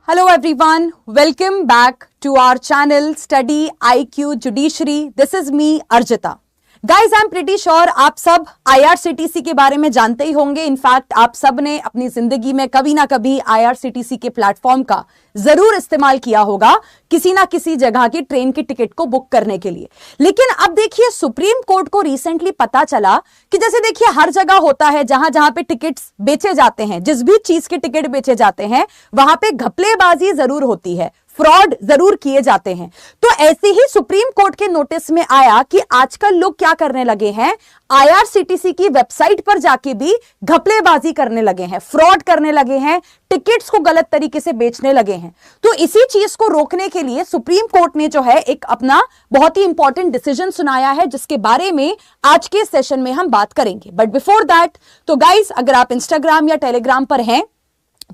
Hello everyone, welcome back to our channel Study IQ Judiciary. This is me Arjita. Guys, I'm pretty sure आप सब IRCTC के बारे में जानते ही होंगे. इनफैक्ट आप सब ने अपनी जिंदगी में कभी ना कभी IRCTC के प्लेटफॉर्म का जरूर इस्तेमाल किया होगा किसी ना किसी जगह की ट्रेन की टिकट को बुक करने के लिए. लेकिन अब देखिए, सुप्रीम कोर्ट को रिसेंटली पता चला कि जैसे देखिए हर जगह होता है जहां जहां पे टिकट्स बेचे जाते हैं, जिस भी चीज के टिकट बेचे जाते हैं वहां पे घपलेबाजी जरूर होती है, फ्रॉड जरूर किए जाते हैं. तो ऐसे ही सुप्रीम कोर्ट के नोटिस में आया कि आजकल लोग क्या करने लगे हैं, IRCTC की वेबसाइट पर जाके भी घपलेबाजी करने लगे हैं, फ्रॉड करने लगे हैं, टिकट्स को गलत तरीके से बेचने लगे हैं. तो इसी चीज को रोकने के लिए सुप्रीम कोर्ट ने जो है एक अपना बहुत ही इंपॉर्टेंट डिसीजन सुनाया है, जिसके बारे में आज के सेशन में हम बात करेंगे. बट बिफोर दैट, तो गाइस, अगर आप इंस्टाग्राम या टेलीग्राम पर हैं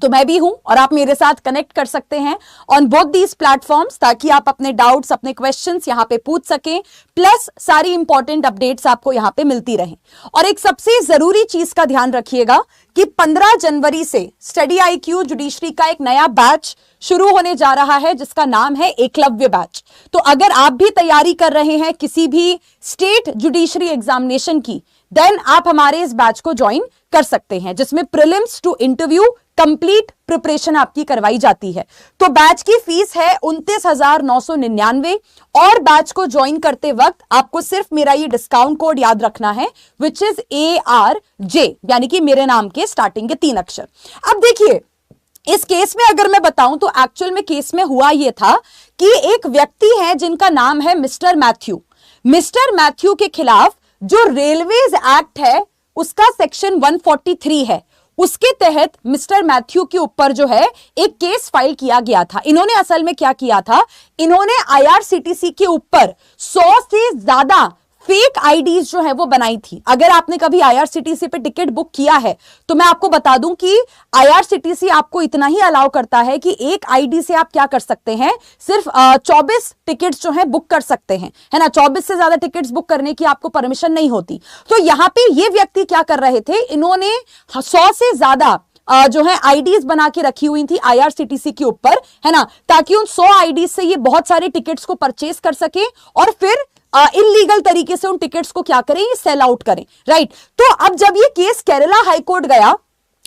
तो मैं भी हूं और आप मेरे साथ कनेक्ट कर सकते हैं ऑन बोथ दीज प्लेटफॉर्म्स, ताकि आप अपने डाउट्स, अपने क्वेश्चंस यहां पे पूछ सकें, प्लस सारी इंपॉर्टेंट अपडेट्स आपको यहां पे मिलती रहें. और एक सबसे जरूरी चीज का ध्यान रखिएगा कि 15 जनवरी से स्टडी IQ जुडिशरी का एक नया बैच शुरू होने जा रहा है, जिसका नाम है एकलव्य बैच. तो अगर आप भी तैयारी कर रहे हैं किसी भी स्टेट जुडिशरी एग्जामिनेशन की, देन आप हमारे इस बैच को ज्वाइन कर सकते हैं, जिसमें prelims to interview complete preparation आपकी करवाई जाती है. तो बैच की फीस है 29,999 और बैच को ज्वाइन करते वक्त आपको सिर्फ मेरा ये डिस्काउंट कोड याद रखना है, विच इज ARJ, यानी कि मेरे नाम के स्टार्टिंग के 3 अक्षर. अब देखिए, इस केस में अगर मैं बताऊं तो एक्चुअल में केस में हुआ यह था कि एक व्यक्ति है जिनका नाम है मिस्टर मैथ्यू. मिस्टर मैथ्यू के खिलाफ जो रेलवेज एक्ट है उसका सेक्शन 143 है, उसके तहत मिस्टर मैथ्यू के ऊपर जो है एक केस फाइल किया गया था. इन्होंने असल में क्या किया था, इन्होंने IRCTC के ऊपर 100 से ज्यादा फेक आईडीज जो है वो बनाई थी. अगर आपने कभी IRCTC पे टिकट बुक किया है तो मैं आपको बता दूं कि IRCTC आपको इतना ही अलाउ करता है कि एक आईडी से आप क्या कर सकते हैं, सिर्फ 24 टिकट्स जो है बुक कर सकते हैं, है ना. 24 से ज्यादा टिकट्स बुक करने की आपको परमिशन नहीं होती. तो यहां पे ये व्यक्ति क्या कर रहे थे, इन्होंने 100 से ज्यादा जो है आईडीज बना के रखी हुई थी IRCTC के ऊपर, है ना, ताकि उन 100 आईडीज से ये बहुत सारे टिकट्स को परचेज कर सके और फिर इलीगल तरीके से उन टिकट्स को क्या करें, सेल आउट करें, राइट. तो अब जब ये केस केरला हाईकोर्ट गया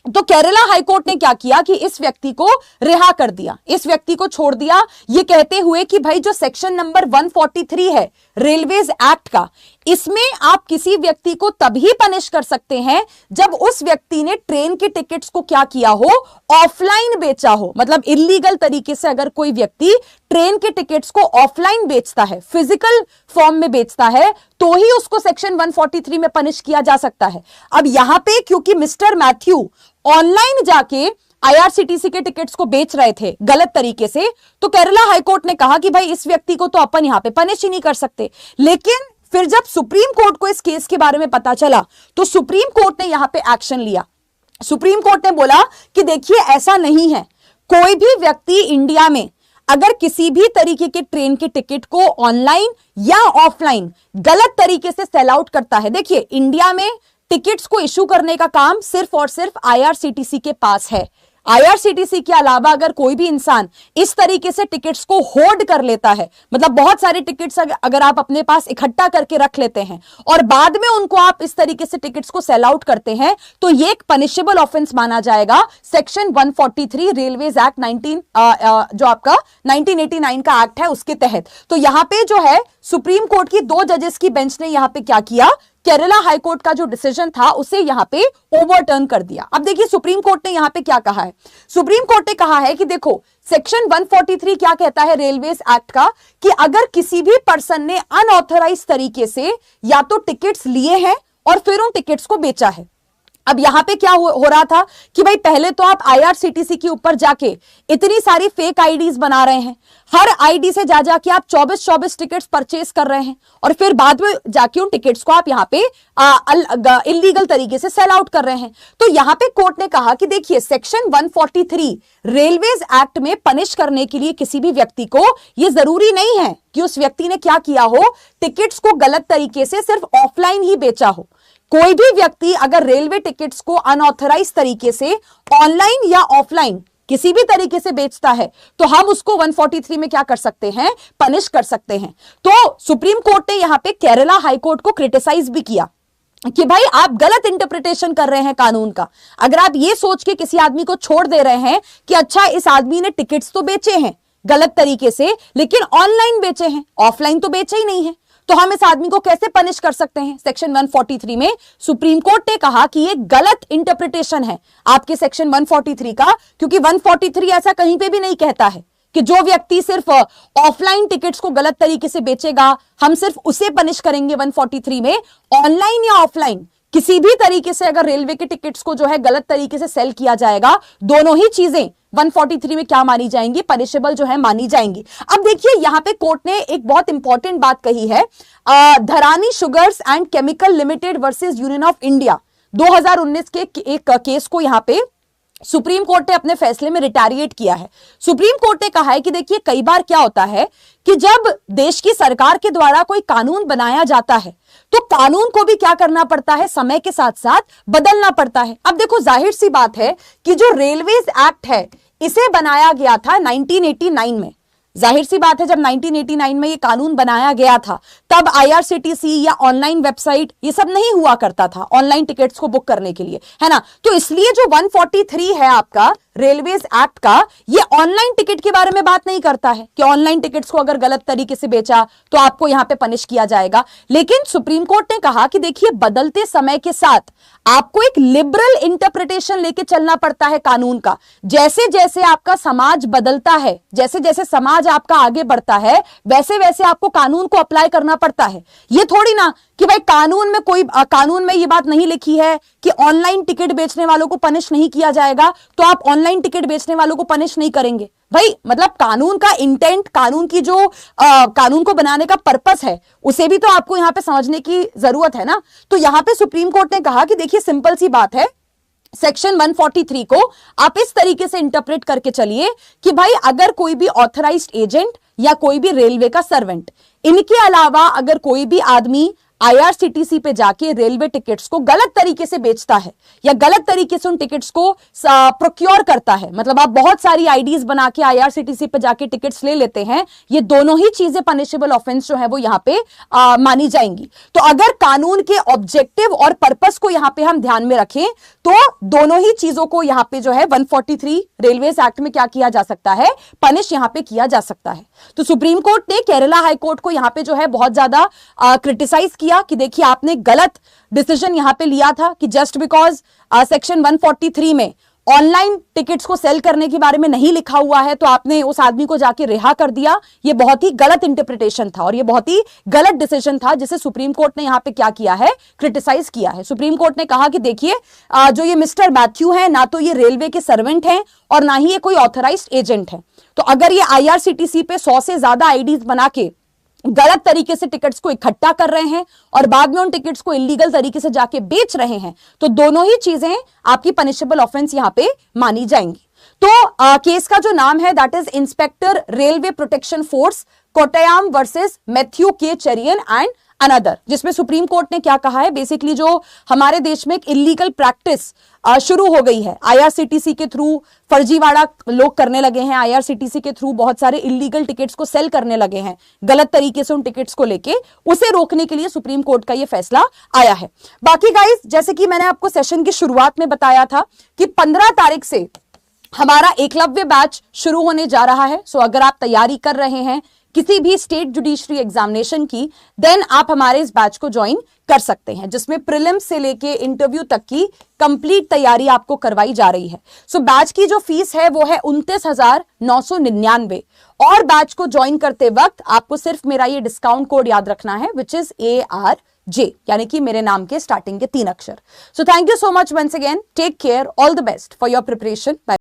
तो केरला हाईकोर्ट ने क्या किया कि इस व्यक्ति को रिहा कर दिया, इस व्यक्ति को छोड़ दिया, ये कहते हुए कि भाई जो सेक्शन नंबर 143 है रेलवेज एक्ट का, इसमें आप किसी व्यक्ति को तभी पनिश कर सकते हैं जब उस व्यक्ति ने ट्रेन के टिकट्स को क्या किया हो, ऑफलाइन बेचा हो. मतलब इलीगल तरीके से अगर कोई व्यक्ति ट्रेन के टिकट्स को ऑफलाइन बेचता है, फिजिकल फॉर्म में बेचता है, तो ही उसको सेक्शन 143 में पनिश किया जा सकता है. अब यहां पे क्योंकि मिस्टर मैथ्यू ऑनलाइन जाके IRCTC के टिकट्स को बेच रहे थे गलत तरीके से, तो केरला हाईकोर्ट ने कहा कि भाई इस व्यक्ति को तो अपन यहां पे पनिश ही नहीं कर सकते. लेकिन फिर जब सुप्रीम कोर्ट को इस केस के बारे में पता चला तो सुप्रीम कोर्ट ने यहां पे एक्शन लिया. सुप्रीम कोर्ट ने बोला कि देखिए ऐसा नहीं है, कोई भी व्यक्ति इंडिया में अगर किसी भी तरीके के ट्रेन के टिकट को ऑनलाइन या ऑफलाइन गलत तरीके से सेल आउट करता है, देखिए इंडिया में टिकट्स को इशू करने का काम सिर्फ और सिर्फ IRCTC के पास है. IRCTC के अलावा अगर कोई भी इंसान इस तरीके से टिकट्स को होल्ड कर लेता है, मतलब बहुत सारे टिकट्स अगर आप अपने पास इकट्ठा करके रख लेते हैं और बाद में उनको आप इस तरीके से टिकट्स को सेल आउट करते हैं, तो ये एक पनिशेबल ऑफेंस माना जाएगा सेक्शन 143 रेलवेज एक्ट जो आपका 1989 का एक्ट है उसके तहत. तो यहां पे जो है सुप्रीम कोर्ट की 2 जजेस की बेंच ने यहां पे क्या किया, केरला हाईकोर्ट का जो डिसीजन था उसे यहां पे ओवरटर्न कर दिया. अब देखिए सुप्रीम कोर्ट ने यहां पे क्या कहा है, सुप्रीम कोर्ट ने कहा है कि देखो सेक्शन 143 क्या कहता है रेलवेज एक्ट का, कि अगर किसी भी पर्सन ने अनऑथराइज तरीके से या तो टिकट्स लिए हैं और फिर उन टिकट्स को बेचा है. अब यहां पे क्या हो रहा था कि भाई पहले तो आप IRCTC के ऊपर जाके इतनी सारी फेक आईडीज बना रहे हैं, हर आईडी से जा जाके आप 24 टिकट्स परचेस कर रहे हैं और फिर बाद में जाके उन टिकट्स को आप यहां पे इलीगल तरीके से सेल आउट कर रहे हैं. तो यहां पे कोर्ट ने कहा कि देखिए सेक्शन 143 रेलवेज एक्ट में पनिश करने के लिए किसी भी व्यक्ति को यह जरूरी नहीं है कि उस व्यक्ति ने क्या किया हो, टिकट्स को गलत तरीके से सिर्फ ऑफलाइन ही बेचा हो. कोई भी व्यक्ति अगर रेलवे टिकट्स को अनऑथराइज तरीके से ऑनलाइन या ऑफलाइन किसी भी तरीके से बेचता है तो हम उसको 143 में क्या कर सकते हैं, पनिश कर सकते हैं। तो सुप्रीम कोर्ट ने यहां पे केरला हाई कोर्ट को क्रिटिसाइज भी किया कि भाई आप गलत इंटरप्रिटेशन कर रहे हैं कानून का। अगर आप ये सोच के किसी आदमी को छोड़ दे रहे हैं कि अच्छा इस आदमी ने टिकट्स तो बेचे हैं गलत तरीके से, लेकिन ऑनलाइन बेचे हैं, ऑफलाइन तो बेचे ही नहीं है, तो हम इस आदमी को कैसे पनिश कर सकते हैं। सेक्शन 143 में सुप्रीम कोर्ट ने कहा कि ये गलत इंटरप्रिटेशन है आपके सेक्शन 143 का, क्योंकि 143 ऐसा कहीं पे भी नहीं कहता है कि जो व्यक्ति सिर्फ ऑफलाइन टिकट्स को गलत तरीके से बेचेगा हम सिर्फ उसे पनिश करेंगे 143 में। ऑनलाइन या ऑफलाइन किसी भी तरीके से अगर रेलवे के टिकट्स को जो है गलत तरीके से सेल किया जाएगा, दोनों ही चीजें 143 में क्या मानी जाएंगी, पनिशेबल जो है मानी जाएंगी। अब देखिए यहां पे कोर्ट ने एक बहुत इंपॉर्टेंट बात कही है, धरानी sugars and chemical limited versus union of India 2019 के एक केस को यहां पे सुप्रीम कोर्ट ने अपने फैसले में रिटैरिएट किया है। सुप्रीम कोर्ट ने कहा है कि देखिए कई बार क्या होता है कि जब देश की सरकार के द्वारा कोई कानून बनाया जाता है तो कानून को भी क्या करना पड़ता है, समय के साथ साथ बदलना पड़ता है। अब देखो जाहिर सी बात है कि जो रेलवेज एक्ट है इसे बनाया गया था 1989 में। जाहिर सी बात है जब 1989 में ये कानून बनाया गया था तब आईआरसीटीसी या ऑनलाइन वेबसाइट ये सब नहीं हुआ करता था ऑनलाइन टिकट्स को बुक करने के लिए, है ना। तो इसलिए जो 143 है आपका रेलवेज एक्ट का, ये ऑनलाइन टिकट के बारे में बात नहीं करता है कि ऑनलाइन टिकट्स को अगर गलत तरीके से बेचा तो आपको यहां पे पनिश किया जाएगा। लेकिन सुप्रीम कोर्ट ने कहा कि देखिए बदलते समय के साथ आपको एक लिबरल इंटरप्रिटेशन लेके चलना पड़ता है कानून का। जैसे जैसे आपका समाज बदलता है, जैसे जैसे समाज आपका आगे बढ़ता है, वैसे वैसे आपको कानून को अप्लाई करना पड़ता है। ये थोड़ी ना कि भाई कानून में ये बात नहीं लिखी है कि ऑनलाइन टिकट बेचने वालों को पनिश नहीं किया जाएगा तो आप ऑनलाइन टिकट बेचने वालों को पनिश नहीं करेंगे। भाई मतलब कानून का इंटेंट, कानून की जो कानून को बनाने का पर्पस है उसे भी तो आपको यहां पे समझने की जरूरत है ना। तो यहां पे सुप्रीम कोर्ट ने कहा कि देखिए सिंपल सी बात है, सेक्शन 143 को आप इस तरीके से इंटरप्रेट करके चलिए कि भाई अगर कोई भी ऑथराइज्ड एजेंट या कोई भी रेलवे का सर्वेंट, इनके अलावा अगर कोई भी आदमी आईआरसीटीसी पे जाके रेलवे टिकट्स को गलत तरीके से बेचता है या गलत तरीके से उन टिकट्स को प्रोक्योर करता है, मतलब आप बहुत सारी आईडीज बना के आईआरसीटीसी पे जाके टिकट्स ले लेते हैं, ये दोनों ही चीजें पनिशेबल ऑफेंस जो है वो यहाँ पे मानी जाएंगी। तो अगर कानून के ऑब्जेक्टिव और पर्पस को यहाँ पे हम ध्यान में रखें तो दोनों ही चीजों को यहाँ पे जो है 143 रेलवेज एक्ट में क्या किया जा सकता है, पनिश यहाँ पे किया जा सकता है। तो सुप्रीम कोर्ट ने केरला हाई कोर्ट को यहाँ पे जो है बहुत ज्यादा क्रिटिसाइज किया कि देखिए आपने गलत डिसीजन यहां पे लिया था कि जस्ट बिकॉज सेक्शन 143 में ऑनलाइन टिकट्स को सेल करने के बारे में नहीं लिखा हुआ है तो आपने उस आदमी को जाके रिहा कर दिया। ये बहुत ही गलत इंटरप्रिटेशन था और ये बहुत ही गलत डिसीजन था जिसे सुप्रीम कोर्ट ने यहां पे क्या किया है, क्रिटिसाइज किया है। सुप्रीम कोर्ट ने कहा कि देखिए जो ये मिस्टर मैथ्यू है ना तो ये रेलवे के सर्वेंट हैं और ना ही ये कोई ऑथराइज्ड एजेंट है। तो अगर ये आईआरसीटीसी पे 100 से ज्यादा आईडीज बना के गलत तरीके से टिकट्स को इकट्ठा कर रहे हैं और बाद में उन टिकट्स को इलीगल तरीके से जाके बेच रहे हैं तो दोनों ही चीजें आपकी पनिशेबल ऑफेंस यहां पे मानी जाएंगी। तो केस का जो नाम है that is inspector railway protection force Kottayam versus Matthew के चेरियन एंड अनदर, जिसमें सुप्रीम कोर्ट ने क्या कहा है, बेसिकली जो हमारे देश में एक इलीगल प्रैक्टिस शुरू हो गई है आईआरसीटीसी के थ्रू, फर्जीवाड़ा लोग करने लगे हैं, आईआरसीटीसी के थ्रू बहुत सारे इलीगल टिकट्स को सेल करने लगे हैं गलत तरीके से उन टिकट्स को लेके, उसे रोकने के लिए सुप्रीम कोर्ट का ये फैसला आया है। बाकी गाइस जैसे कि मैंने आपको सेशन की शुरुआत में बताया था कि 15 तारीख से हमारा एकलव्य बैच शुरू होने जा रहा है। सो अगर आप तैयारी कर रहे हैं किसी भी स्टेट जुडिशरी एग्जामिनेशन की, देन आप हमारे इस बैच को ज्वाइन कर सकते हैं जिसमें प्रीलिम्स से लेके इंटरव्यू तक की कंप्लीट तैयारी आपको करवाई जा रही है। सो बैच की जो फीस है वो है 29,999 और बैच को ज्वाइन करते वक्त आपको सिर्फ मेरा ये डिस्काउंट कोड याद रखना है विच इज ARJ, यानी कि मेरे नाम के स्टार्टिंग के 3 अक्षर। So thank you so much once again, take care, all the best for your preparation.